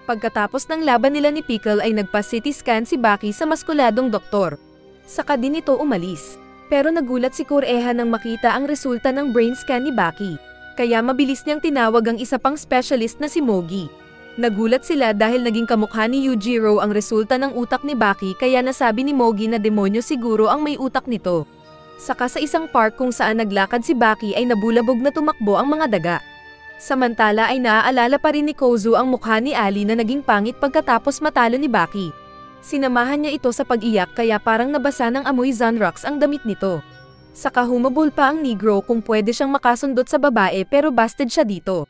Pagkatapos ng laban nila ni Pickle ay nagpa-CT scan si Baki sa maskuladong doktor. Saka din ito umalis. Pero nagulat si Kureha nang makita ang resulta ng brain scan ni Baki. Kaya mabilis niyang tinawag ang isa pang specialist na si Mogi. Nagulat sila dahil naging kamukha ni Yujiro ang resulta ng utak ni Baki kaya nasabi ni Mogi na demonyo siguro ang may utak nito. Saka sa isang park kung saan naglakad si Baki ay nabulabog na tumakbo ang mga daga. Samantala ay naaalala pa rin ni Kozu ang mukha ni Ali na naging pangit pagkatapos matalo ni Baki. Sinamahan niya ito sa pag-iyak kaya parang nabasa ng amoy Zanrox ang damit nito. Saka humabol pa ang negro kung pwede siyang makasundot sa babae pero busted siya dito.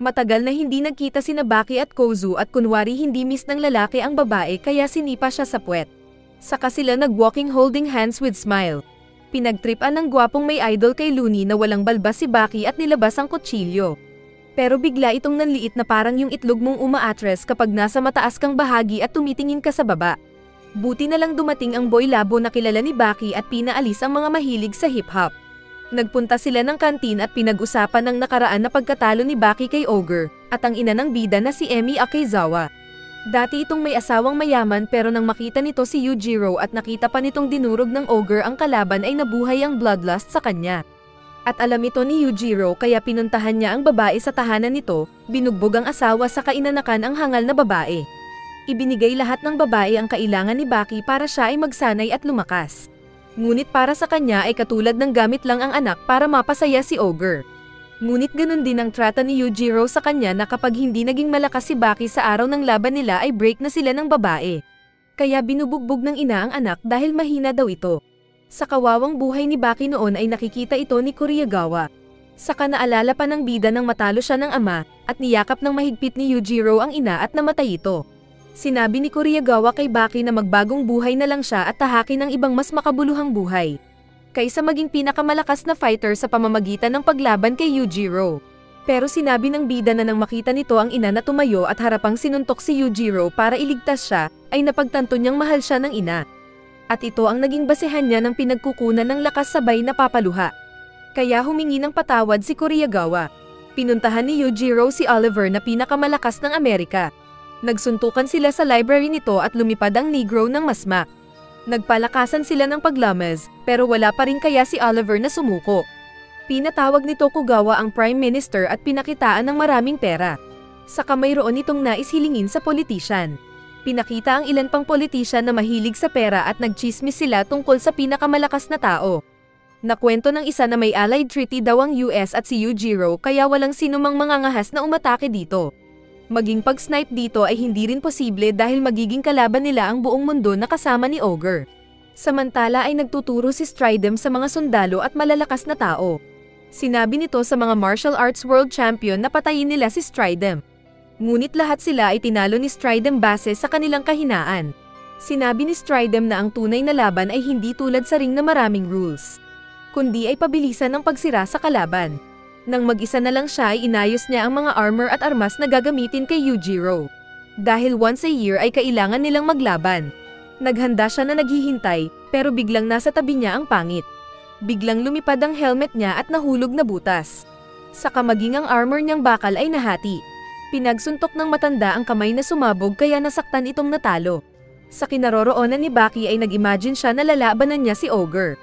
Matagal na hindi nagkita sina Baki at Kozu at kunwari hindi miss ng lalaki ang babae kaya sinipa siya sa puwet. Saka sila nag-walking holding hands with smile. Pinagtripan ng gwapong may idol kay Looney na walang balbas si Baki at nilabas ang kutsilyo. Pero bigla itong nanliit na parang yung itlog mong umaatres kapag nasa mataas kang bahagi at tumitingin ka sa baba. Buti na lang dumating ang boy labo na kilala ni Baki at pinaalis ang mga mahilig sa hip-hop. Nagpunta sila ng kantin at pinag-usapan ng nakaraan na pagkatalo ni Baki kay Ogre, at ang ina ng bida na si Emi Akezawa. Dati itong may asawang mayaman pero nang makita nito si Yujiro at nakita pa nitong dinurog ng Ogre ang kalaban ay nabuhay ang bloodlust sa kanya. At alam ito ni Yujiro kaya pinuntahan niya ang babae sa tahanan nito, binugbog ang asawa sa kainanakan ang hangal na babae. Ibinigay lahat ng babae ang kailangan ni Baki para siya ay magsanay at lumakas. Ngunit para sa kanya ay katulad ng gamit lang ang anak para mapasaya si Ogre. Ngunit ganun din ang trata ni Yujiro sa kanya na kapag hindi naging malakas si Baki sa araw ng laban nila ay break na sila ng babae. Kaya binubugbog ng ina ang anak dahil mahina daw ito. Sa kawawang buhay ni Baki noon ay nakikita ito ni Kuriyagawa. Saka naalala pa ng bida nang matalo siya ng ama at niyakap ng mahigpit ni Yujiro ang ina at namatay ito. Sinabi ni Kuriyagawa kay Baki na magbagong buhay na lang siya at tahakin ng ibang mas makabuluhang buhay kaysa maging pinakamalakas na fighter sa pamamagitan ng paglaban kay Yujiro. Pero sinabi ng bida na nang makita nito ang ina na tumayo at harapang sinuntok si Yujiro para iligtas siya, ay napagtanto niyang mahal siya ng ina. At ito ang naging basehan niya ng pinagkukunan ng lakas sabay na papaluha. Kaya humingi ng patawad si Kuriyagawa. Pinuntahan ni Yujiro si Oliver na pinakamalakas ng Amerika. Nagsuntukan sila sa library nito at lumipad ang negro ng masmak. Nagpalakasan sila ng paglamas, pero wala pa rin kaya si Oliver na sumuko. Pinatawag ni Tokugawa ang Prime Minister at pinakitaan ng maraming pera. Saka mayroon itong nais hilingin sa politician. Pinakita ang ilan pang politician na mahilig sa pera at nagchismis sila tungkol sa pinakamalakas na tao. Nakwento ng isa na may allied treaty daw ang US at si Yujiro kaya walang sinumang mangangahas na umatake dito. Maging pag-snipe dito ay hindi rin posible dahil magiging kalaban nila ang buong mundo na kasama ni Ogre. Samantala ay nagtuturo si Stridem sa mga sundalo at malalakas na tao. Sinabi nito sa mga martial arts world champion na patayin nila si Stridem. Ngunit lahat sila ay tinalo ni Stridem base sa kanilang kahinaan. Sinabi ni Stridem na ang tunay na laban ay hindi tulad sa ring na maraming rules, kundi ay pabilisan ng pagsira sa kalaban. Nang mag-isa na lang siya ay inayos niya ang mga armor at armas na gagamitin kay Yujiro. Dahil once a year ay kailangan nilang maglaban. Naghanda siya na naghihintay, pero biglang nasa tabi niya ang pangit. Biglang lumipad ang helmet niya at nahulog na butas. Saka maging ang armor niyang bakal ay nahati. Pinagsuntok ng matanda ang kamay na sumabog kaya nasaktan itong natalo. Sa kinaroroonan ni Baki ay nag-imagine siya na lalabanan niya si Ogre.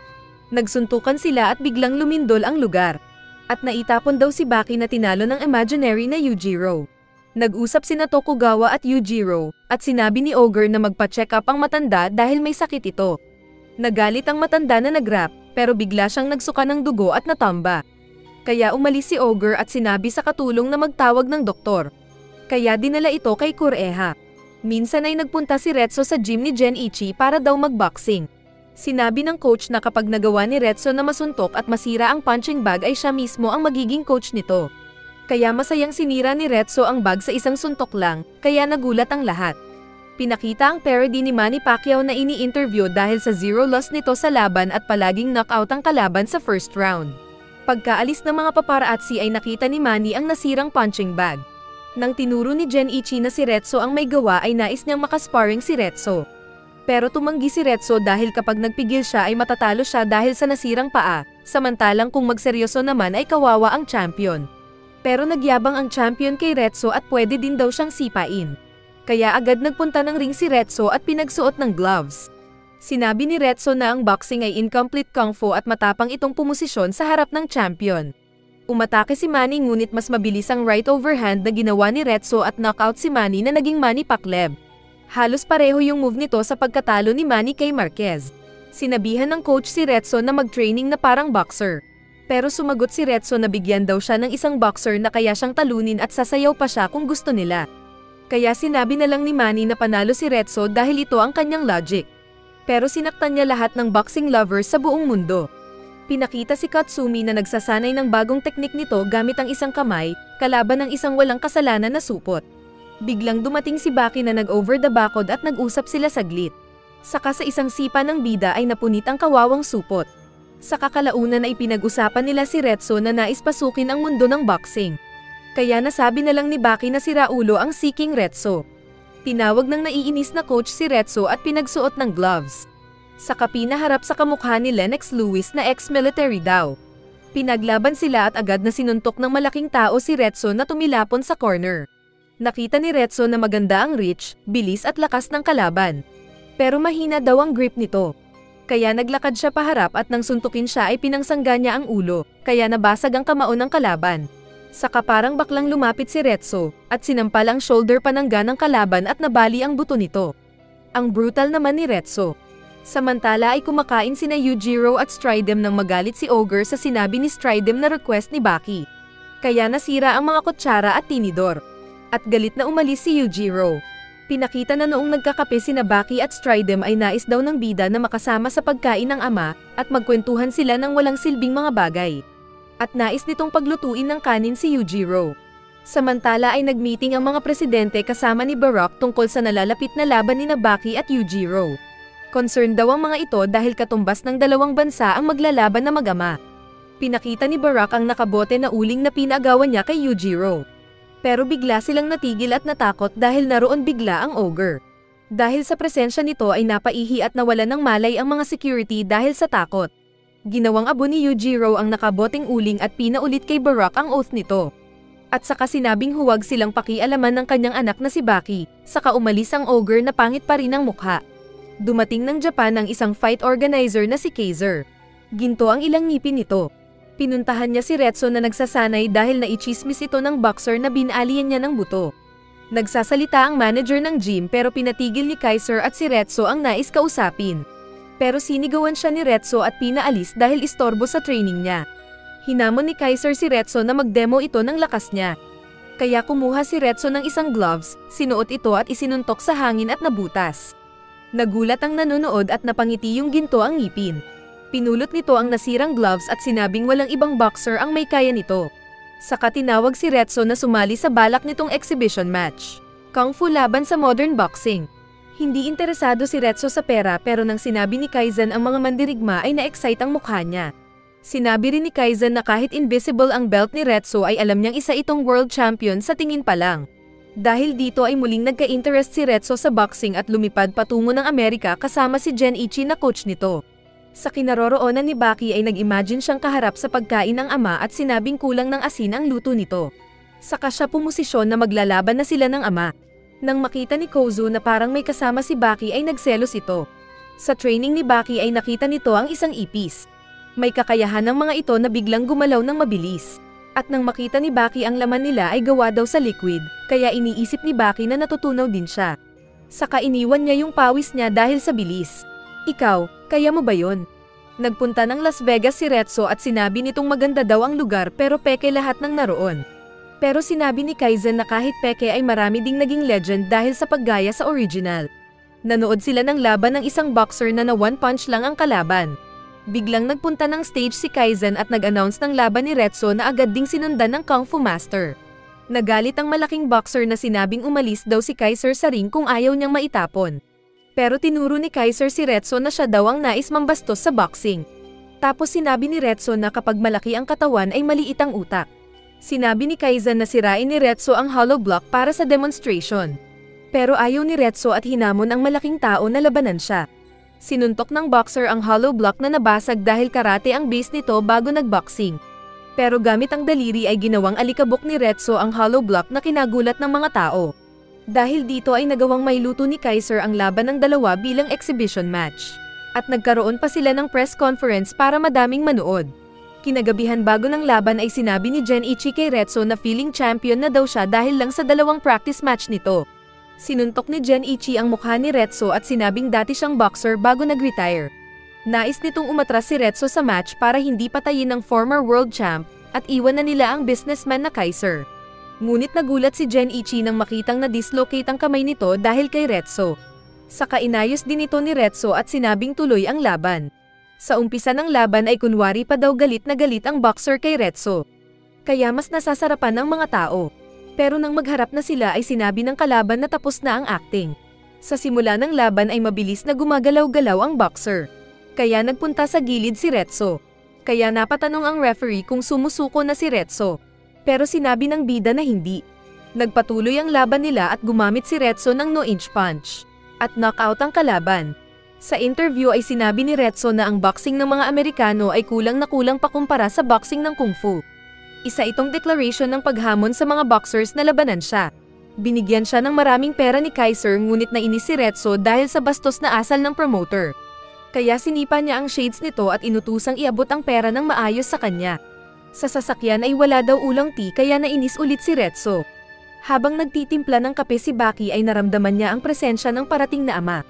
Nagsuntukan sila at biglang lumindol ang lugar. At naitapon daw si Baki na tinalo ng imaginary na Yujiro. Nag-usap sina Tokugawa at Yujiro, at sinabi ni Ogre na magpa-check up ang matanda dahil may sakit ito. Nagalit ang matanda na nag-rap, pero bigla siyang nagsuka ng dugo at natamba. Kaya umalis si Ogre at sinabi sa katulong na magtawag ng doktor. Kaya dinala ito kay Kureha. Minsan ay nagpunta si Retso sa gym ni Genichi para daw magboxing. Sinabi ng coach na kapag nagawa ni Retso na masuntok at masira ang punching bag ay siya mismo ang magiging coach nito. Kaya masayang sinira ni Retso ang bag sa isang suntok lang, kaya nagulat ang lahat. Pinakita ang parody ni Manny Pacquiao na ini-interview dahil sa zero loss nito sa laban at palaging knockout ang kalaban sa first round. Pagkaalis ng mga paparazzi ay nakita ni Manny ang nasirang punching bag. Nang tinuro ni Genichi na si Retso ang may gawa ay nais niyang makasparring si Retso. Pero tumanggi si Retso dahil kapag nagpigil siya ay matatalo siya dahil sa nasirang paa, samantalang kung magseryoso naman ay kawawa ang champion. Pero nagyabang ang champion kay Retso at pwede din daw siyang sipain. Kaya agad nagpunta ng ring si Retso at pinagsuot ng gloves. Sinabi ni Retso na ang boxing ay incomplete kung fu at matapang itong pumosisyon sa harap ng champion. Umatake si Manny ngunit mas mabilis ang right overhand na ginawa ni Retso at knockout si Manny na naging Manny Pacquiao. Halos pareho yung move nito sa pagkatalo ni Manny kay Marquez. Sinabihan ng coach si Retso na mag-training na parang boxer. Pero sumagot si Retso na bigyan daw siya ng isang boxer na kaya siyang talunin at sasayaw pa siya kung gusto nila. Kaya sinabi na lang ni Manny na panalo si Retso dahil ito ang kanyang logic. Pero sinaktan niya lahat ng boxing lovers sa buong mundo. Pinakita si Katsumi na nagsasanay ng bagong teknik nito gamit ang isang kamay, kalaban ng isang walang kasalanan na supot. Biglang dumating si Baki na nag-over the bakod at nag-usap sila saglit. Saka sa isang sipa ng bida ay napunit ang kawawang supot. Sa kakalaunan ay pinag-usapan nila si Retso na nais pasukin ang mundo ng boxing. Kaya nasabi na lang ni Baki na si Raulo ang seeking Retso. Tinawag ng naiinis na coach si Retso at pinagsuot ng gloves. Saka pinaharap sa kamukha ni Lennox Lewis na ex-military daw. Pinaglaban sila at agad na sinuntok ng malaking tao si Retso na tumilapon sa corner. Nakita ni Retso na maganda ang reach, bilis at lakas ng kalaban. Pero mahina daw ang grip nito. Kaya naglakad siya paharap at nang suntukin siya ay pinangsangga niya ang ulo, kaya nabasag ang kamao ng kalaban. Saka parang baklang lumapit si Retso, at sinampal ang shoulder panangga ng kalaban at nabali ang buto nito. Ang brutal naman ni Retso. Samantala ay kumakain sina Yujiro at Stridem nang magalit si Ogre sa sinabi ni Stridem na request ni Baki. Kaya nasira ang mga kutsara at tinidor. At galit na umalis si Yujiro. Pinakita na noong nagkakape sina Baki at Stridem ay nais daw ng bida na makasama sa pagkain ng ama at magkwentuhan sila ng walang silbing mga bagay. At nais nitong paglutuin ng kanin si Yujiro. Samantala ay nagmeeting ang mga presidente kasama ni Barack tungkol sa nalalapit na laban ni Baki at Yujiro. Concerned daw ang mga ito dahil katumbas ng dalawang bansa ang maglalaban na mag-ama. Pinakita ni Barack ang nakabote na uling na pinagawan niya kay Yujiro. Pero bigla silang natigil at natakot dahil naroon bigla ang Ogre. Dahil sa presensya nito ay napaihi at nawalan ng malay ang mga security dahil sa takot. Ginawang abo ni Yujiro ang nakaboteng uling at pinaulit kay Barack ang oath nito. At saka sinabing huwag silang pakialaman ng kanyang anak na si Baki, saka umalis ang Ogre na pangit pa rin ang mukha. Dumating ng Japan ang isang fight organizer na si Kaiser. Ginto ang ilang ngipin nito. Pinuntahan niya si Retso na nagsasanay dahil naichismis ito ng boxer na binalian niya ng buto. Nagsasalita ang manager ng gym pero pinatigil ni Kaiser at si Retso ang nais kausapin. Pero sinigawan siya ni Retso at pinaalis dahil istorbo sa training niya. Hinamon ni Kaiser si Retso na mag-demo ito ng lakas niya. Kaya kumuha si Retso ng isang gloves, sinuot ito at isinuntok sa hangin at nabutas. Nagulat ang nanonood at napangiti yung ginto ang ngipin. Pinulot nito ang nasirang gloves at sinabing walang ibang boxer ang may kaya nito. Saka tinawag si Retso na sumali sa balak nitong exhibition match. Kung fu laban sa modern boxing. Hindi interesado si Retso sa pera pero nang sinabi ni Kaizen ang mga mandirigma ay na-excite ang mukha niya. Sinabi rin ni Kaizen na kahit invisible ang belt ni Retso ay alam niyang isa itong world champion sa tingin pa lang. Dahil dito ay muling nagka-interest si Retso sa boxing at lumipad patungo ng Amerika kasama si Genichi na coach nito. Sa kinaroroonan ni Baki ay nag-imagine siyang kaharap sa pagkain ng ama at sinabing kulang ng asin ang luto nito. Saka siya pumosisyon na maglalaban na sila ng ama. Nang makita ni Kozu na parang may kasama si Baki ay nagselos ito. Sa training ni Baki ay nakita nito ang isang ipis. May kakayahan ng mga ito na biglang gumalaw ng mabilis. At nang makita ni Baki ang laman nila ay gawa daw sa liquid, kaya iniisip ni Baki na natutunaw din siya. Saka iniwan niya yung pawis niya dahil sa bilis. Ikaw, kaya mo ba yun? Nagpunta ng Las Vegas si Retso at sinabi nitong maganda daw ang lugar pero peke lahat ng naroon. Pero sinabi ni Kaizen na kahit peke ay marami ding naging legend dahil sa paggaya sa original. Nanood sila ng laban ng isang boxer na one punch lang ang kalaban. Biglang nagpunta ng stage si Kaizen at nag-announce ng laban ni Retso na agad ding sinundan ng Kung Fu Master. Nagalit ang malaking boxer na sinabing umalis daw si Kaiser sa ring kung ayaw niyang maitapon. Pero tinuro ni Kaiser si Retso na siya daw ang nais mambastos sa boxing. Tapos sinabi ni Retso na kapag malaki ang katawan ay maliit ang utak. Sinabi ni Kaizen na sirain ni Retso ang hollow block para sa demonstration. Pero ayaw ni Retso at hinamon ang malaking tao na labanan siya. Sinuntok ng boxer ang hollow block na nabasag dahil karate ang base nito bago nagboxing. Pero gamit ang daliri ay ginawang alikabok ni Retso ang hollow block na kinagulat ng mga tao. Dahil dito ay nagawang mailuto ni Kaiser ang laban ng dalawa bilang exhibition match. At nagkaroon pa sila ng press conference para madaming manood. Kinagabihan bago ng laban ay sinabi ni Genichi kay Retso na feeling champion na daw siya dahil lang sa dalawang practice match nito. Sinuntok ni Genichi ang mukha ni Retso at sinabing dati siyang boxer bago nag-retire. Nais nitong umatras si Retso sa match para hindi patayin ng former world champ at iwan na nila ang businessman na Kaiser. Ngunit nagulat si Genichi nang makitang na-dislocate ang kamay nito dahil kay Retso. Saka inayos din ito ni Retso at sinabing tuloy ang laban. Sa umpisa ng laban ay kunwari pa daw galit na galit ang boxer kay Retso. Kaya mas nasasarapan ng mga tao. Pero nang magharap na sila ay sinabi ng kalaban na tapos na ang acting. Sa simula ng laban ay mabilis na gumagalaw-galaw ang boxer. Kaya nagpunta sa gilid si Retso. Kaya napatanong ang referee kung sumusuko na si Retso. Pero sinabi ng bida na hindi. Nagpatuloy ang laban nila at gumamit si Retso ng no-inch punch. At knockout ang kalaban. Sa interview ay sinabi ni Retso na ang boxing ng mga Amerikano ay kulang na kulang pa kumpara sa boxing ng Kung Fu. Isa itong declaration ng paghamon sa mga boxers na labanan siya. Binigyan siya ng maraming pera ni Kaiser ngunit nainis si Retso dahil sa bastos na asal ng promoter. Kaya sinipa niya ang shades nito at inutusang iabot ang pera ng maayos sa kanya. Sa sasakyan ay wala daw ulang tea kaya nainis ulit si Retso. Habang nagtitimpla ng kape si Baki ay naramdaman niya ang presensya ng parating na ama.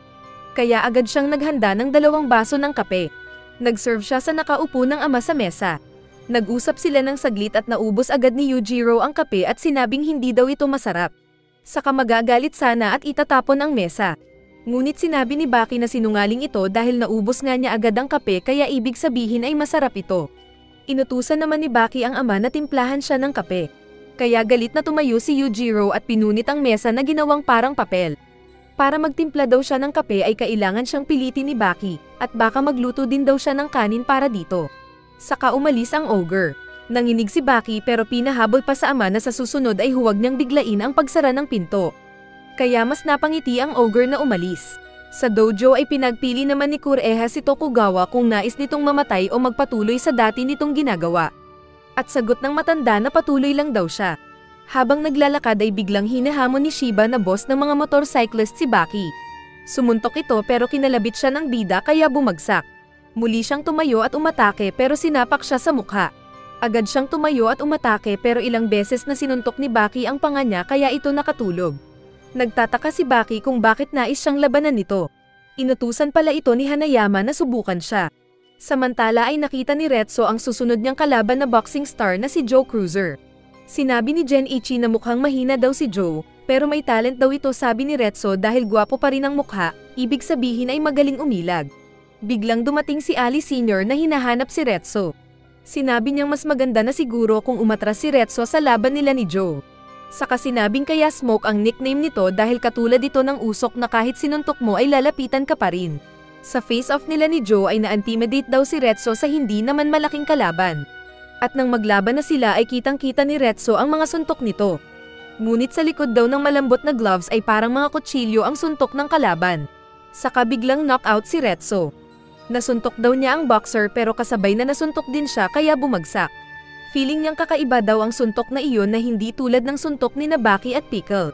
Kaya agad siyang naghanda ng 2 baso ng kape. Nag-serve siya sa nakaupo ng ama sa mesa. Nag-usap sila ng saglit at naubos agad ni Yujiro ang kape at sinabing hindi daw ito masarap. Saka magagalit sana at itatapon ang mesa. Ngunit sinabi ni Baki na sinungaling ito dahil naubos nga niya agad ang kape kaya ibig sabihin ay masarap ito. Inutusan naman ni Baki ang ama na timplahan siya ng kape. Kaya galit na tumayo si Yujiro at pinunit ang mesa na ginawang parang papel. Para magtimpla daw siya ng kape ay kailangan siyang pilitin ni Baki, at baka magluto din daw siya ng kanin para dito. Saka umalis ang ogre. Nanginig si Baki pero pinahabol pa sa ama na sa susunod ay huwag niyang biglain ang pagsara ng pinto. Kaya mas napangiti ang ogre na umalis. Sa dojo ay pinagpili naman ni Kureha si Tokugawa kung nais nitong mamatay o magpatuloy sa dati nitong ginagawa. At sagot ng matanda na patuloy lang daw siya. Habang naglalakad ay biglang hinahamon ni Shiba na boss ng mga motorcyclist si Baki. Sumuntok ito pero kinalabit siya ng bida kaya bumagsak. Muli siyang tumayo at umatake pero sinapak siya sa mukha. Agad siyang tumayo at umatake pero ilang beses na sinuntok ni Baki ang panga niya kaya ito nakatulog. Nagtataka si Baki kung bakit nais siyang labanan nito. Inutusan pala ito ni Hanayama na subukan siya. Samantala ay nakita ni Retso ang susunod niyang kalaban na boxing star na si Joe Cruiser. Sinabi ni Genichi na mukhang mahina daw si Joe, pero may talent daw ito sabi ni Retso dahil gwapo pa rin ang mukha, ibig sabihin ay magaling umilag. Biglang dumating si Ali Sr. na hinahanap si Retso. Sinabi niyang mas maganda na siguro kung umatras si Retso sa laban nila ni Joe. Saka sinabing kaya Smoke ang nickname nito dahil katulad ito ng usok na kahit sinuntok mo ay lalapitan ka pa rin. Sa face-off nila ni Joe ay na-intimidate daw si Retso sa hindi naman malaking kalaban. At nang maglaban na sila ay kitang-kita ni Retso ang mga suntok nito. Ngunit sa likod daw ng malambot na gloves ay parang mga kutsilyo ang suntok ng kalaban. Saka biglang knockout si Retso. Nasuntok daw niya ang boxer pero kasabay na nasuntok din siya kaya bumagsak. Feeling niyang kakaiba daw ang suntok na iyon na hindi tulad ng suntok ni Baki at Pickle.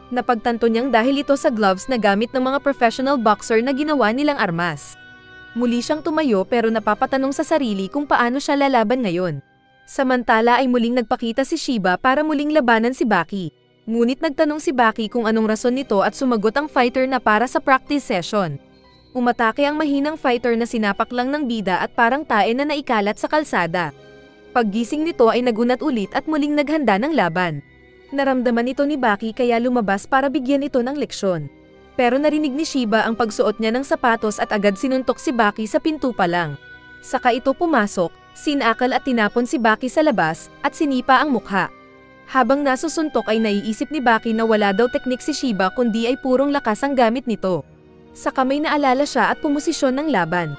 Napagtanto niyang dahil ito sa gloves na gamit ng mga professional boxer na ginawa nilang armas. Muli siyang tumayo pero napapatanong sa sarili kung paano siya lalaban ngayon. Samantala ay muling nagpakita si Shiba para muling labanan si Baki. Ngunit nagtanong si Baki kung anong rason nito at sumagot ang fighter na para sa practice session. Umatake ang mahinang fighter na sinapak lang ng bida at parang tae na naikalat sa kalsada. Paggising nito ay nagunat ulit at muling naghanda ng laban. Naramdaman ito ni Baki kaya lumabas para bigyan ito ng leksyon. Pero narinig ni Shiba ang pagsuot niya ng sapatos at agad sinuntok si Baki sa pinto pa lang. Saka ito pumasok, sinakal at tinapon si Baki sa labas at sinipa ang mukha. Habang nasusuntok ay naiisip ni Baki na wala daw teknik si Shiba kundi ay purong lakas ang gamit nito. Saka may naalala siya at pumosisyon ng laban.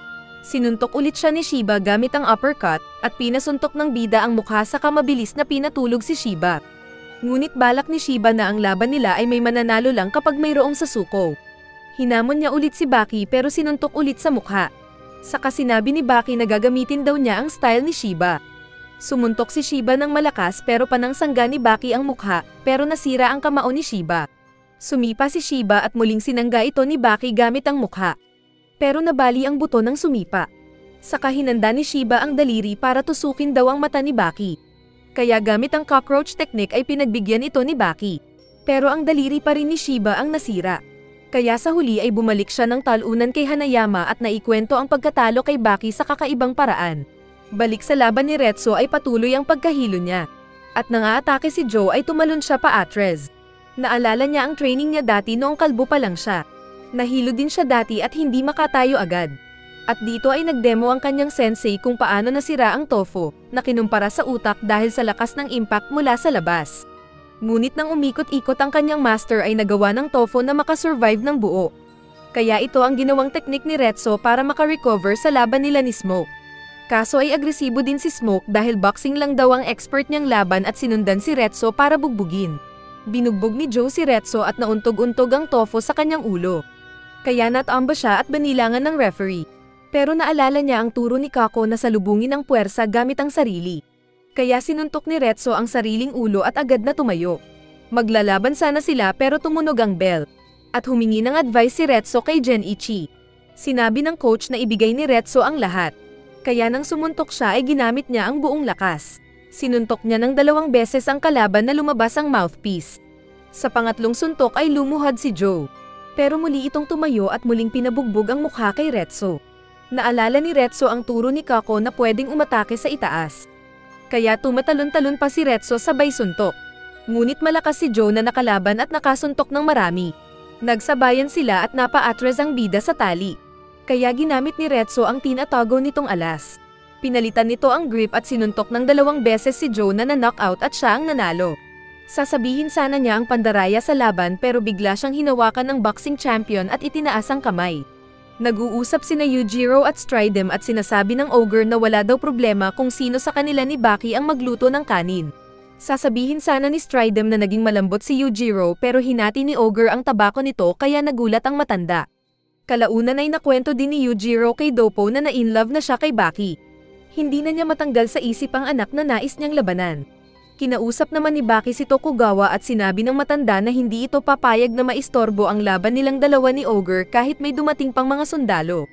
Sinuntok ulit siya ni Shiba gamit ang uppercut at pinasuntok ng bida ang mukha saka mabilis na pinatulog si Shiba. Ngunit balak ni Shiba na ang laban nila ay may mananalo lang kapag mayroong sasuko. Hinamon niya ulit si Baki pero sinuntok ulit sa mukha. Saka sinabi ni Baki na gagamitin daw niya ang style ni Shiba. Sumuntok si Shiba ng malakas pero panangsangga ni Baki ang mukha pero nasira ang kamao ni Shiba. Sumipa si Shiba at muling sinangga ito ni Baki gamit ang mukha. Pero nabali ang buto ng sumipa. Saka hinanda ni Shiba ang daliri para tusukin daw ang mata ni Baki. Kaya gamit ang cockroach technique ay pinagbigyan ito ni Baki. Pero ang daliri pa rin ni Shiba ang nasira. Kaya sa huli ay bumalik siya ng talunan kay Hanayama at naikwento ang pagkatalo kay Baki sa kakaibang paraan. Balik sa laban ni Retso ay patuloy ang pagkahilo niya. At nangaatake si Joe ay tumalon siya paatres. Naalala niya ang training niya dati noong kalbo pa lang siya. Nahilo din siya dati at hindi makatayo agad. At dito ay nagdemo ang kanyang sensei kung paano nasira ang tofu, na kinumpara sa utak dahil sa lakas ng impact mula sa labas. Ngunit nang umikot-ikot ang kanyang master ay nagawa ng tofu na makasurvive ng buo. Kaya ito ang ginawang teknik ni Retso para makarecover sa laban nila ni Smoke. Kaso ay agresibo din si Smoke dahil boxing lang daw ang expert niyang laban at sinundan si Retso para bugbugin. Binugbog ni Joe si Retso at nauntog-untog ang tofu sa kanyang ulo. Kaya natamba siya at banilangan ng referee. Pero naalala niya ang turo ni Kako na salubungin ang puwersa gamit ang sarili. Kaya sinuntok ni Retso ang sariling ulo at agad na tumayo. Maglalaban sana sila pero tumunog ang bell. At humingi ng advice si Retso kay Genichi. Sinabi ng coach na ibigay ni Retso ang lahat. Kaya nang sumuntok siya ay ginamit niya ang buong lakas. Sinuntok niya ng 2 beses ang kalaban na lumabas ang mouthpiece. Sa pangatlong suntok ay lumuhad si Joe. Pero muli itong tumayo at muling pinabugbog ang mukha kay Retso. Naalala ni Retso ang turo ni Kako na pwedeng umatake sa itaas. Kaya tumatalon-talon pa si Retso sabay suntok. Ngunit malakas si Joe na nakalaban at nakasuntok ng marami. Nagsabayan sila at napaatres ang bida sa tali. Kaya ginamit ni Retso ang tinatago nitong alas. Pinalitan nito ang grip at sinuntok ng 2 beses si Joe na na-knockout at siya ang nanalo. Sasabihin sana niya ang pandaraya sa laban pero bigla siyang hinawakan ng boxing champion at itinaas ang kamay. Nag-uusap sina Yujiro at Stridem at sinasabi ng Ogre na wala daw problema kung sino sa kanila ni Baki ang magluto ng kanin. Sasabihin sana ni Stridem na naging malambot si Yujiro pero hinati ni Ogre ang tabako nito kaya nagulat ang matanda. Kalaunan ay nakwento din ni Yujiro kay Doppo na na-inlove na siya kay Baki. Hindi na niya matanggal sa isip ang anak na nais niyang labanan. Kinausap naman ni Baki si Tokugawa at sinabi ng matanda na hindi ito papayag na maistorbo ang laban nilang dalawa ni Ogre kahit may dumating pang mga sundalo.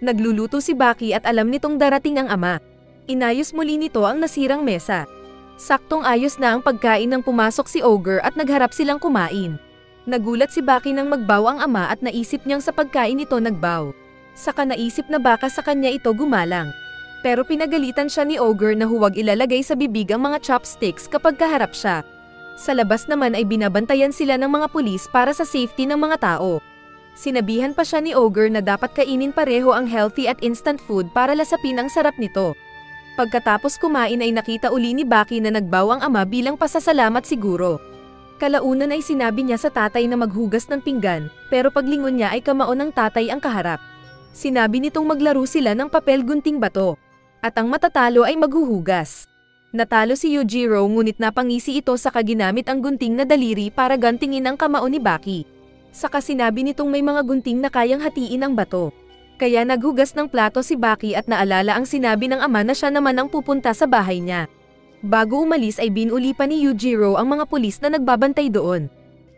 Nagluluto si Baki at alam nitong darating ang ama. Inayos muli nito ang nasirang mesa. Saktong ayos na ang pagkain nang pumasok si Ogre at nagharap silang kumain. Nagulat si Baki nang magbaw ang ama at naisip niyang sa pagkain ito nagbaw. Saka naisip na baka sa kanya ito gumalang. Pero pinagalitan siya ni Ogre na huwag ilalagay sa bibig ang mga chopsticks kapag kaharap siya. Sa labas naman ay binabantayan sila ng mga pulis para sa safety ng mga tao. Sinabihan pa siya ni Ogre na dapat kainin pareho ang healthy at instant food para lasapin ang sarap nito. Pagkatapos kumain ay nakita uli ni Baki na nagbaw ang ama bilang pasasalamat siguro. Kalaunan ay sinabi niya sa tatay na maghugas ng pinggan, pero paglingon niya ay kamao ng tatay ang kaharap. Sinabi nitong maglaro sila ng papel gunting bato. At ang matatalo ay maghuhugas. Natalo si Yujiro ngunit napangisi ito sa kaginamit ang gunting na daliri para gantingin ang kamao ni Baki. Saka sinabi nitong may mga gunting na kayang hatiin ang bato. Kaya naghugas ng plato si Baki at naalala ang sinabi ng ama na siya naman ang pupunta sa bahay niya. Bago umalis ay binuli pa ni Yujiro ang mga pulis na nagbabantay doon.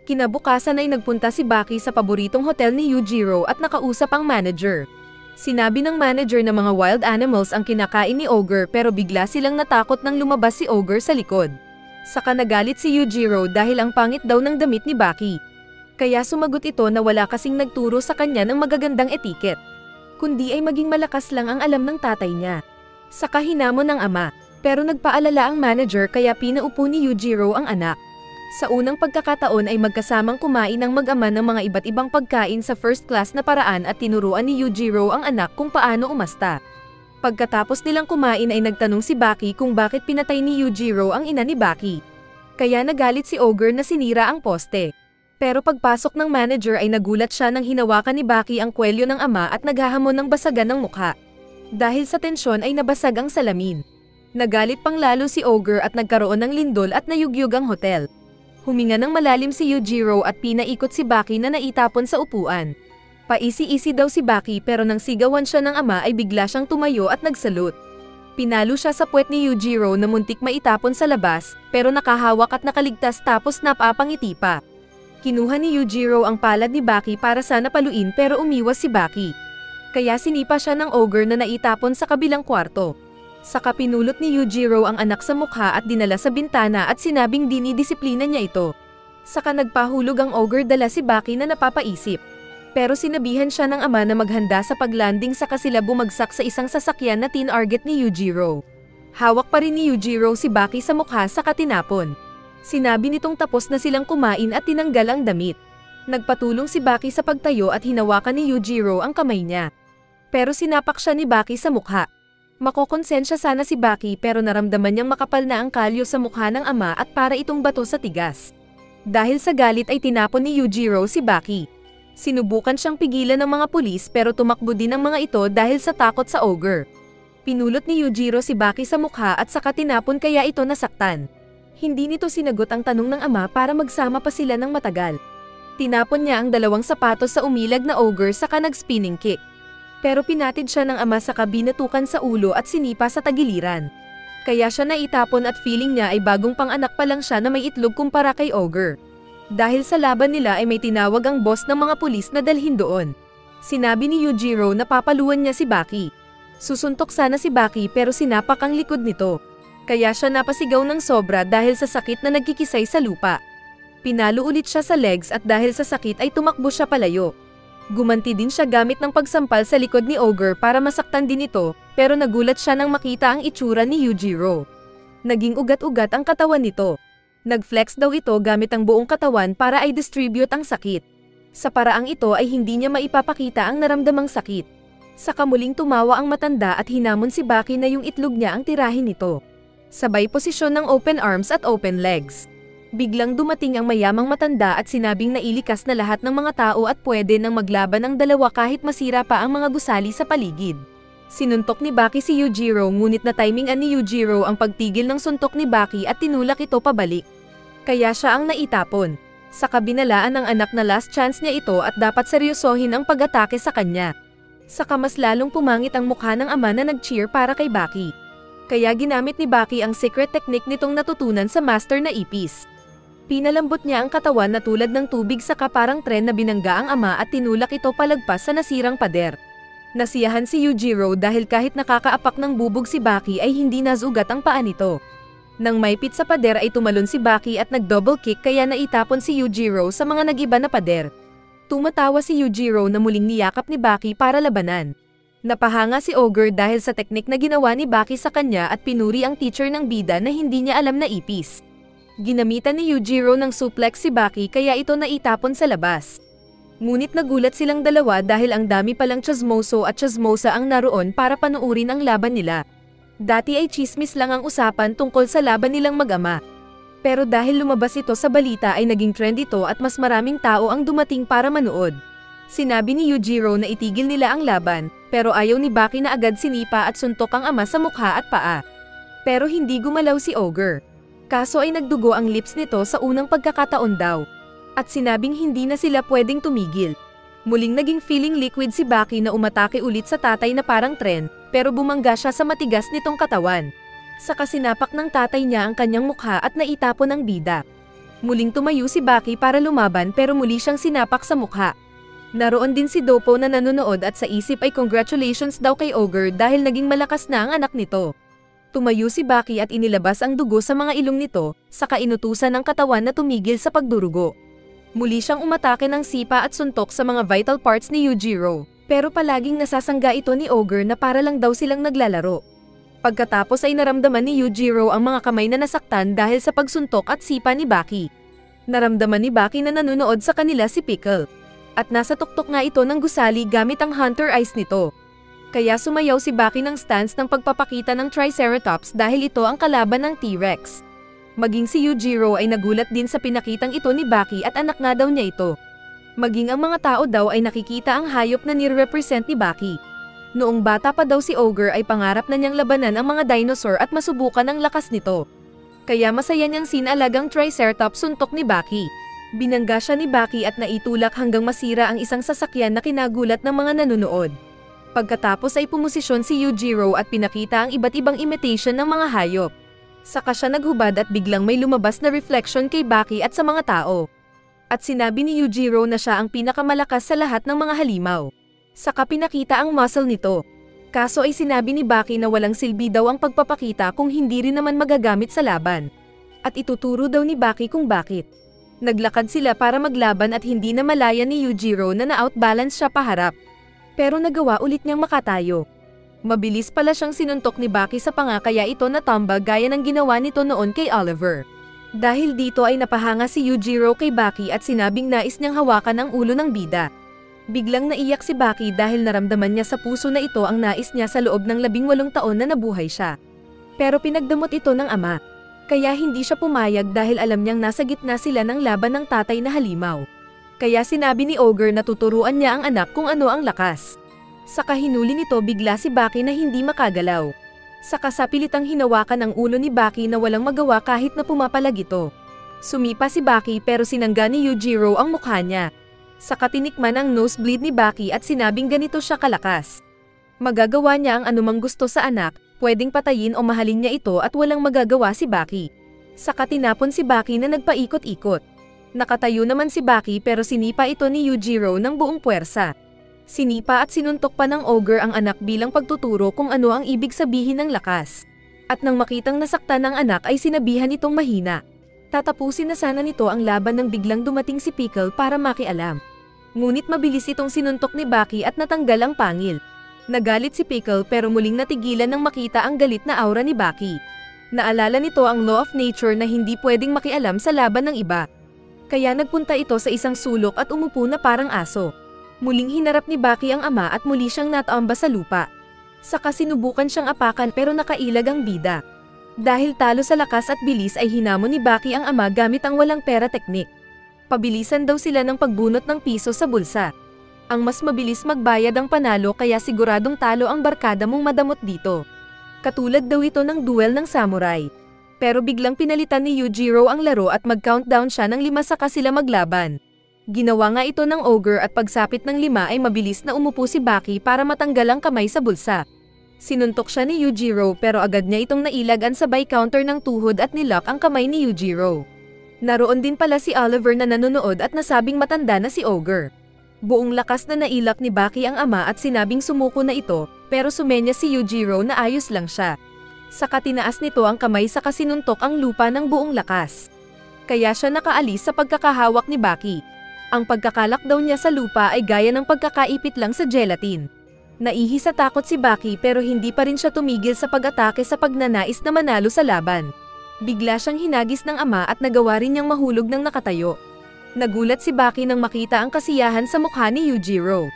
Kinabukasan ay nagpunta si Baki sa paboritong hotel ni Yujiro at nakausap ang manager. Sinabi ng manager na mga wild animals ang kinakain ni Ogre pero bigla silang natakot nang lumabas si Ogre sa likod. Saka nagalit si Yujiro dahil ang pangit daw ng damit ni Baki. Kaya sumagot ito na wala kasing nagturo sa kanya ng magagandang etiket. Kundi ay maging malakas lang ang alam ng tatay niya. Saka hinamon ng ama, pero nagpaalala ang manager kaya pinaupo ni Yujiro ang anak. Sa unang pagkakataon ay magkasamang kumain ng mag-ama ng mga iba't ibang pagkain sa first class na paraan at tinuruan ni Yujiro ang anak kung paano umasta. Pagkatapos nilang kumain ay nagtanong si Baki kung bakit pinatay ni Yujiro ang ina ni Baki. Kaya nagalit si Ogre na sinira ang poste. Pero pagpasok ng manager ay nagulat siya nang hinawakan ni Baki ang kwelyo ng ama at naghahamon ng basagan ng mukha. Dahil sa tensyon ay nabasag ang salamin. Nagalit pang lalo si Ogre at nagkaroon ng lindol at nayugyug ang hotel. Huminga ng malalim si Yujiro at pinaikot si Baki na naitapon sa upuan. Paisi-isi daw si Baki pero nang sigawan siya ng ama ay bigla siyang tumayo at nagsalute. Pinalo siya sa puwet ni Yujiro na muntik maitapon sa labas pero nakahawak at nakaligtas tapos napapangiti pa. Kinuha ni Yujiro ang palad ni Baki para sana paluin pero umiwas si Baki. Kaya sinipa siya ng ogre na naitapon sa kabilang kwarto. Saka pinulot ni Yujiro ang anak sa mukha at dinala sa bintana at sinabing dinidisiplina niya ito. Saka nagpahulog ang ogre dala si Baki na napapaisip. Pero sinabihan siya ng ama na maghanda sa paglanding saka sila bumagsak sa isang sasakyan na tinarget ni Yujiro. Hawak pa rin ni Yujiro si Baki sa mukha saka tinapon. Sinabi nitong tapos na silang kumain at tinanggal ang damit. Nagpatulong si Baki sa pagtayo at hinawakan ni Yujiro ang kamay niya. Pero sinapak siya ni Baki sa mukha. Makokonsensya sana si Baki pero naramdaman niyang makapal na ang kalyo sa mukha ng ama at para itong bato sa tigas. Dahil sa galit ay tinapon ni Yujiro si Baki. Sinubukan siyang pigilan ng mga pulis pero tumakbo din ang mga ito dahil sa takot sa ogre. Pinulot ni Yujiro si Baki sa mukha at saka tinapon kaya ito nasaktan. Hindi nito sinagot ang tanong ng ama para magsama pa sila ng matagal. Tinapon niya ang 2 sapatos sa umilag na ogre saka nag-spinning kick. Pero pinatid siya ng ama saka binatukan sa ulo at sinipa sa tagiliran. Kaya siya naitapon at feeling niya ay bagong panganak pa lang siya na may itlog kumpara kay ogre. Dahil sa laban nila ay may tinawag ang boss ng mga pulis na dalhin doon. Sinabi ni Yujiro na papaluan niya si Baki. Susuntok sana si Baki pero sinapak ang likod nito. Kaya siya napasigaw ng sobra dahil sa sakit na nagkikisay sa lupa. Pinalo ulit siya sa legs at dahil sa sakit ay tumakbo siya palayo. Gumanti din siya gamit ng pagsampal sa likod ni ogre para masaktan din ito, pero nagulat siya nang makita ang itsura ni Yujiro. Naging ugat-ugat ang katawan nito. Nag-flex daw ito gamit ang buong katawan para ay distribute ang sakit. Sa paraang ito ay hindi niya maipapakita ang naramdamang sakit. Saka muling tumawa ang matanda at hinamon si Baki na yung itlog niya ang tirahin nito. Sabay posisyon ng open arms at open legs. Biglang dumating ang mayamang matanda at sinabing nailikas na lahat ng mga tao at pwede nang maglaban ang dalawa kahit masira pa ang mga gusali sa paligid. Sinuntok ni Baki si Yujiro ngunit natimingan ni Yujiro ang pagtigil ng suntok ni Baki at tinulak ito pabalik. Kaya siya ang naitapon. Sa kabinalaan ng anak na last chance niya ito at dapat seryosohin ang pag-atake sa kanya. Saka mas lalong pumangit ang mukha ng ama na nag-cheer para kay Baki. Kaya ginamit ni Baki ang secret technique nitong natutunan sa master na ipis. Pinalambot niya ang katawan na tulad ng tubig saka parang tren na binangga ang ama at tinulak ito palagpas sa nasirang pader. Nasiyahan si Yujiro dahil kahit nakakaapak ng bubog si Baki ay hindi nazugat ang paa nito. Nang maipit sa pader ay tumalon si Baki at nag-double kick kaya naitapon si Yujiro sa mga nag-iba na pader. Tumatawa si Yujiro na muling niyakap ni Baki para labanan. Napahanga si ogre dahil sa teknik na ginawa ni Baki sa kanya at pinuri ang teacher ng bida na hindi niya alam na ipis. Ginamitan ni Yujiro ng suplex si Baki kaya ito naitapon sa labas. Ngunit nagulat silang dalawa dahil ang dami palang chismoso at chismosa ang naroon para panuurin ang laban nila. Dati ay chismis lang ang usapan tungkol sa laban nilang mag-ama. Pero dahil lumabas ito sa balita ay naging trend ito at mas maraming tao ang dumating para manood. Sinabi ni Yujiro na itigil nila ang laban, pero ayaw ni Baki na agad sinipa at suntok ang ama sa mukha at paa. Pero hindi gumalaw si ogre. Kaso ay nagdugo ang lips nito sa unang pagkakataon daw. At sinabing hindi na sila pwedeng tumigil. Muling naging feeling liquid si Baki na umatake ulit sa tatay na parang tren, pero bumangga siya sa matigas nitong katawan. Saka sinapak ng tatay niya ang kanyang mukha at naitapon ang bida. Muling tumayo si Baki para lumaban pero muli siyang sinapak sa mukha. Naroon din si Dopo na nanonood at sa isip ay congratulations daw kay ogre dahil naging malakas na ang anak nito. Tumayo si Baki at inilabas ang dugo sa mga ilong nito, saka inutusan ng katawan na tumigil sa pagdurugo. Muli siyang umatake ng sipa at suntok sa mga vital parts ni Yujiro, pero palaging nasasangga ito ni ogre na para lang daw silang naglalaro. Pagkatapos ay naramdaman ni Yujiro ang mga kamay na nasaktan dahil sa pagsuntok at sipa ni Baki. Naramdaman ni Baki na nanonood sa kanila si Pickle. At nasa tuktok nga ito ng gusali gamit ang hunter eyes nito. Kaya sumayaw si Baki ng stance ng pagpapakita ng Triceratops dahil ito ang kalaban ng T-Rex. Maging si Yujiro ay nagulat din sa pinakitang ito ni Baki at anak nga daw niya ito. Maging ang mga tao daw ay nakikita ang hayop na nire-represent ni Baki. Noong bata pa daw si ogre ay pangarap na niyang labanan ang mga dinosaur at masubukan ang lakas nito. Kaya masaya niyang sinalagang Triceratops suntok ni Baki. Binangga siya ni Baki at naitulak hanggang masira ang isang sasakyan na kinagulat ng mga nanonood. Pagkatapos ay pumosisyon si Yujiro at pinakita ang iba't ibang imitation ng mga hayop. Saka siya naghubad at biglang may lumabas na reflection kay Baki at sa mga tao. At sinabi ni Yujiro na siya ang pinakamalakas sa lahat ng mga halimaw. Saka pinakita ang muscle nito. Kaso ay sinabi ni Baki na walang silbi daw ang pagpapakita kung hindi rin naman magagamit sa laban. At ituturo daw ni Baki kung bakit. Naglakad sila para maglaban at hindi na malaya ni Yujiro na na-outbalance siya paharap. Pero nagawa ulit niyang makatayo. Mabilis pala siyang sinuntok ni Baki sa panga kaya ito natamba gaya ng ginawa nito noon kay Oliver. Dahil dito ay napahanga si Yujiro kay Baki at sinabing nais niyang hawakan ang ulo ng bida. Biglang naiyak si Baki dahil naramdaman niya sa puso na ito ang nais niya sa loob ng 18 taon na nabuhay siya. Pero pinagdamot ito ng ama. Kaya hindi siya pumayag dahil alam niyang nasa gitna sila ng laban ng tatay na halimaw. Kaya sinabi ni Ogre na tuturuan niya ang anak kung ano ang lakas. Saka hinuli nito bigla si Baki na hindi makagalaw. Saka sa pilitang hinawakan ang ulo ni Baki na walang magawa kahit na pumapalag ito. Sumipa si Baki pero sinangga ni Yujiro ang mukha niya. Saka tinikman ang nosebleed ni Baki at sinabing ganito siya kalakas. Magagawa niya ang anumang gusto sa anak, pwedeng patayin o mahalin niya ito at walang magagawa si Baki. Saka tinapon si Baki na nagpaikot-ikot. Nakatayo naman si Baki pero sinipa ito ni Yujiro ng buong puwersa. Sinipa at sinuntok pa ng Ogre ang anak bilang pagtuturo kung ano ang ibig sabihin ng lakas. At nang makitang nasaktan ng anak ay sinabihan itong mahina. Tatapusin na sana nito ang laban nang biglang dumating si Pickle para makialam. Ngunit mabilis itong sinuntok ni Baki at natanggal ang pangil. Nagalit si Pickle pero muling natigilan nang makita ang galit na aura ni Baki. Naalala nito ang law of nature na hindi pwedeng makialam sa laban ng iba. Kaya nagpunta ito sa isang sulok at umupo na parang aso. Muling hinarap ni Baki ang ama at muli siyang natamba sa lupa. Saka sinubukan siyang apakan pero nakailag ang bida. Dahil talo sa lakas at bilis ay hinamon ni Baki ang ama gamit ang walang pera teknik. Pabilisan daw sila ng pagbunot ng piso sa bulsa. Ang mas mabilis magbayad ang panalo kaya siguradong talo ang barkada mong madamot dito. Katulad daw ito ng duel ng samurai. Pero biglang pinalitan ni Yujiro ang laro at mag-countdown siya ng 5 saka sila maglaban. Ginawa nga ito ng Ogre at pagsapit ng 5 ay mabilis na umupo si Baki para matanggal ang kamay sa bulsa. Sinuntok siya ni Yujiro pero agad niya itong nailagan sabay counter ng tuhod at nilock ang kamay ni Yujiro. Naroon din pala si Oliver na nanonood at nasabing matanda na si Ogre. Buong lakas na nailak ni Baki ang ama at sinabing sumuko na ito, pero sumenya si Yujiro na ayos lang siya. Saka tinaas nito ang kamay saka sinuntok ang lupa ng buong lakas. Kaya siya nakaalis sa pagkakahawak ni Baki. Ang pagkakalakdown niya sa lupa ay gaya ng pagkakaipit lang sa gelatin. Naihi sa takot si Baki pero hindi pa rin siya tumigil sa pag-atake sa pagnanais na manalo sa laban. Bigla siyang hinagis ng ama at nagawa rin niyang mahulog ng nakatayo. Nagulat si Baki nang makita ang kasiyahan sa mukha ni Yujiro.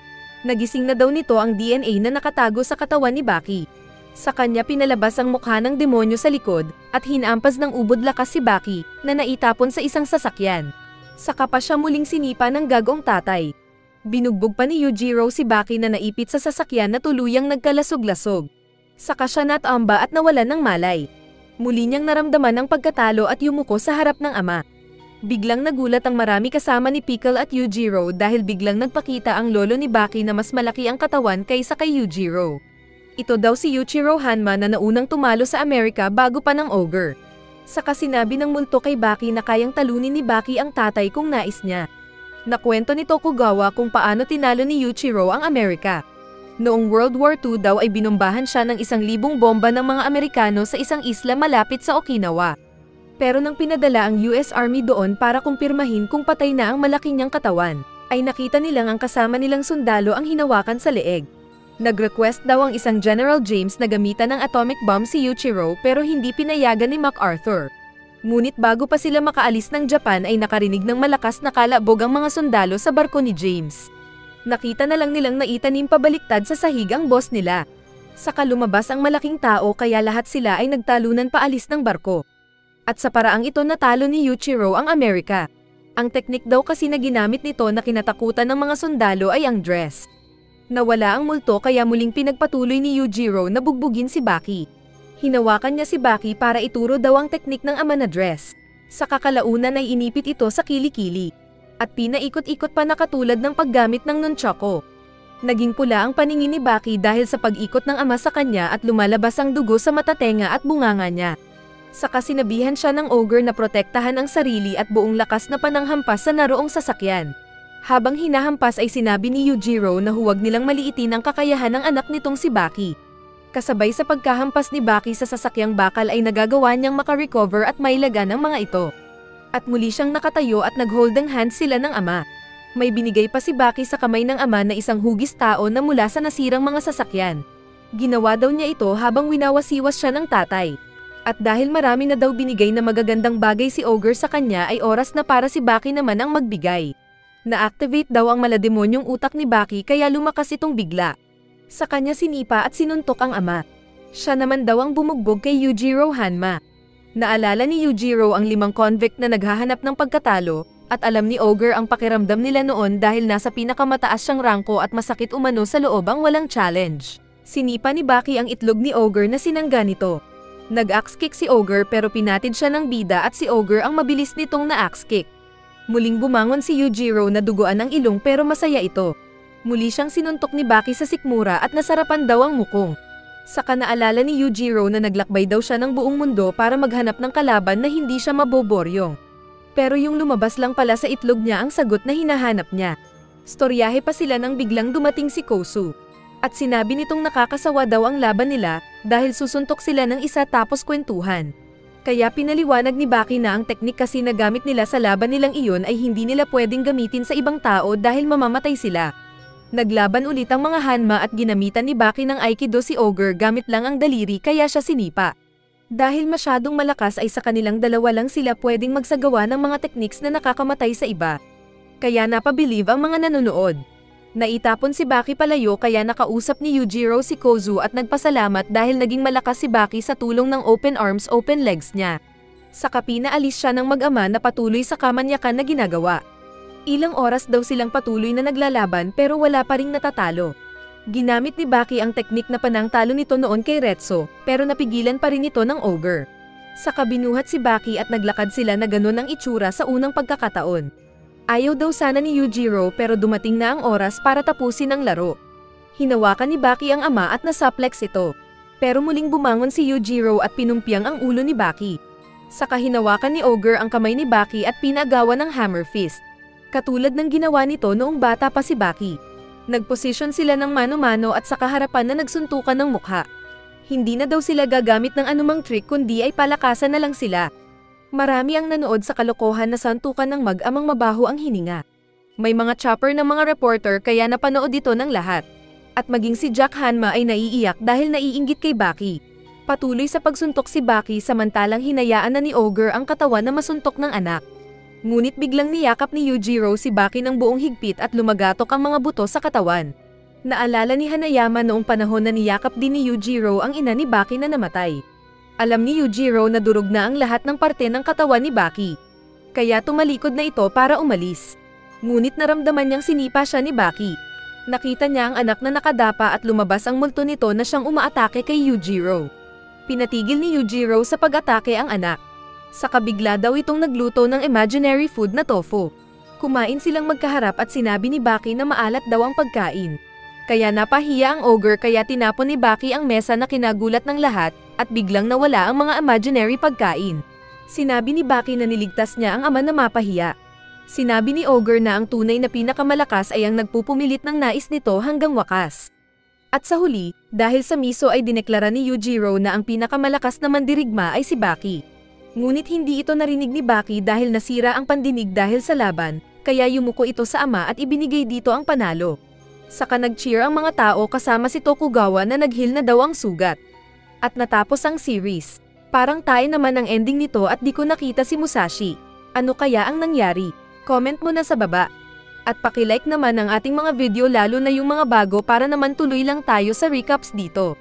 Nagising na daw nito ang DNA na nakatago sa katawan ni Baki. Sa kanya pinalabas ang mukha ng demonyo sa likod at hinampas ng ubod lakas si Baki na naitapon sa isang sasakyan. Saka pa siya muling sinipa ng gagong tatay. Binugbog pa ni Yujiro si Baki na naipit sa sasakyan na tuluyang nagkalasog-lasog. Saka siya natamba at nawalan ng malay. Muli niyang naramdaman ang pagkatalo at yumuko sa harap ng ama. Biglang nagulat ang marami kasama ni Pickle at Yujiro dahil biglang nagpakita ang lolo ni Baki na mas malaki ang katawan kaysa kay Yujiro. Ito daw si Yuichiro Hanma na naunang tumalo sa Amerika bago pa ng Ogre. Saka sinabi ng multo kay Baki na kayang talunin ni Baki ang tatay kung nais niya. Nakwento ni Tokugawa kung paano tinalo ni Yuichiro ang Amerika. Noong World War II daw ay binombahan siya ng 1,000 bomba ng mga Amerikano sa isang isla malapit sa Okinawa. Pero nang pinadala ang US Army doon para kumpirmahin kung patay na ang malaki niyang katawan, ay nakita nilang ang kasama nilang sundalo ang hinawakan sa leeg. Nag-request daw ang isang General James na gamitan ng atomic bomb si Yuichiro pero hindi pinayagan ni MacArthur. Ngunit bago pa sila makaalis ng Japan ay nakarinig ng malakas na kalabog ang mga sundalo sa barko ni James. Nakita na lang nilang naitanim pabaliktad sa sahig ang boss nila. Saka lumabas ang malaking tao kaya lahat sila ay nagtalunan paalis ng barko. At sa paraang ito natalo ni Yuichiro ang Amerika. Ang teknik daw kasi na ginamit nito na kinatakutan ng mga sundalo ay ang dress. Nawala ang multo kaya muling pinagpatuloy ni Yujiro na bugbugin si Baki. Hinawakan niya si Baki para ituro daw ang teknik ng ama na dress. Sa kakalaunan ay inipit ito sa kilikili. At pinaikot-ikot pa na katulad ng paggamit ng nunchako. Naging pula ang paningin ni Baki dahil sa pag-ikot ng ama sa kanya at lumalabas ang dugo sa mata, tenga at bunganga niya. Saka sinabihan siya ng ogre na protektahan ang sarili at buong lakas na pananghampas sa naroong sasakyan. Habang hinahampas ay sinabi ni Yujiro na huwag nilang maliitin ang kakayahan ng anak nitong si Baki. Kasabay sa pagkahampas ni Baki sa sasakyang bakal ay nagagawa niyang makarecover at mailaga ng mga ito. At muli siyang nakatayo at nag-holding hands sila ng ama. May binigay pa si Baki sa kamay ng ama na isang hugis tao na mula sa nasirang mga sasakyan. Ginawa daw niya ito habang winawasiwas siya ng tatay. At dahil marami na daw binigay na magagandang bagay si Ogre sa kanya ay oras na para si Baki naman ang magbigay. Na-activate daw ang malademonyong utak ni Baki kaya lumakas itong bigla. Sa kanya sinipa at sinuntok ang ama. Siya naman daw ang bumugbog kay Yujiro Hanma. Naalala ni Yujiro ang 5 convict na naghahanap ng pagkatalo, at alam ni Ogre ang pakiramdam nila noon dahil nasa pinakamataas siyang rangko at masakit umano sa loob ang walang challenge. Sinipa ni Baki ang itlog ni Ogre na sinangga nito. Nag-axe kick si Ogre pero pinatid siya ng bida at si Ogre ang mabilis nitong na-axe kick. Muling bumangon si Yujiro na duguan ng ilong pero masaya ito. Muli siyang sinuntok ni Baki sa sikmura at nasarapan daw ang mukong. Saka naalala ni Yujiro na naglakbay daw siya ng buong mundo para maghanap ng kalaban na hindi siya maboboryong. Pero yung lumabas lang pala sa itlog niya ang sagot na hinahanap niya. Storyahe pa sila nang biglang dumating si Kosu. At sinabi nitong nakakasawa daw ang laban nila dahil susuntok sila ng isa tapos kwentuhan. Kaya pinaliwanag ni Baki na ang teknik kasi na gamit nila sa laban nilang iyon ay hindi nila pwedeng gamitin sa ibang tao dahil mamamatay sila. Naglaban ulit ang mga Hanma at ginamitan ni Baki ng Aikido si Ogre gamit lang ang daliri kaya siya sinipa. Dahil masyadong malakas ay sa kanilang dalawa lang sila pwedeng magsagawa ng mga techniques na nakakamatay sa iba. Kaya napabilib ang mga nanonood. Naitapon si Baki palayo kaya nakausap ni Yujiro si Kozu at nagpasalamat dahil naging malakas si Baki sa tulong ng open arms open legs niya. Saka pinaalis siya ng mag-ama na patuloy sa kamanyakan na ginagawa. Ilang oras daw silang patuloy na naglalaban pero wala pa ring natatalo. Ginamit ni Baki ang teknik na panangtalo nito noon kay Retso pero napigilan pa rin ito ng Ogre. Saka binuhat si Baki at naglakad sila na ganun ang itsura sa unang pagkakataon. Ayaw daw sana ni Yujiro pero dumating na ang oras para tapusin ang laro. Hinawakan ni Baki ang ama at nasuplex ito. Pero muling bumangon si Yujiro at pinumpiang ang ulo ni Baki. Saka hinawakan ni Ogre ang kamay ni Baki at pinagawa ng hammer fist. Katulad ng ginawa nito noong bata pa si Baki. Nagposisyon sila ng mano-mano at sa kaharapan na nagsuntukan ng mukha. Hindi na daw sila gagamit ng anumang trick kundi ay palakasan na lang sila. Marami ang nanood sa kalokohan na santukan ng mag-amang mabaho ang hininga. May mga chopper ng mga reporter kaya napanood ito ng lahat. At maging si Jack Hanma ay naiiyak dahil naiinggit kay Baki. Patuloy sa pagsuntok si Baki samantalang hinayaan na ni Ogre ang katawan na masuntok ng anak. Ngunit biglang niyakap ni Yujiro si Baki ng buong higpit at lumagatok ang mga buto sa katawan. Naalala ni Hanayama noong panahon na niyakap din ni Yujiro ang ina ni Baki na namatay. Alam ni Yujiro na durog na ang lahat ng parte ng katawan ni Baki. Kaya tumalikod na ito para umalis. Ngunit naramdaman niyang sinipa siya ni Baki. Nakita niya ang anak na nakadapa at lumabas ang multo nito na siyang umaatake kay Yujiro. Pinatigil ni Yujiro sa pag-atake ang anak. Sa kabigla daw itong nagluto ng imaginary food na tofu. Kumain silang magkaharap at sinabi ni Baki na maalat daw ang pagkain. Kaya napahiya ang Ogre kaya tinapon ni Baki ang mesa na kinagulat ng lahat at biglang nawala ang mga imaginary pagkain. Sinabi ni Baki na niligtas niya ang ama na mapahiya. Sinabi ni Ogre na ang tunay na pinakamalakas ay ang nagpupumilit ng nais nito hanggang wakas. At sa huli, dahil sa miso ay dineklara ni Yujiro na ang pinakamalakas na mandirigma ay si Baki. Ngunit hindi ito narinig ni Baki dahil nasira ang pandinig dahil sa laban, kaya yumuko ito sa ama at ibinigay dito ang panalo. Saka nag-cheer ang mga tao kasama si Tokugawa na nag-heal na daw ang sugat. At natapos ang series. Parang tayo naman ang ending nito at di ko nakita si Musashi. Ano kaya ang nangyari? Comment mo na sa baba. At paki-like naman ang ating mga video lalo na yung mga bago para naman tuloy lang tayo sa recaps dito.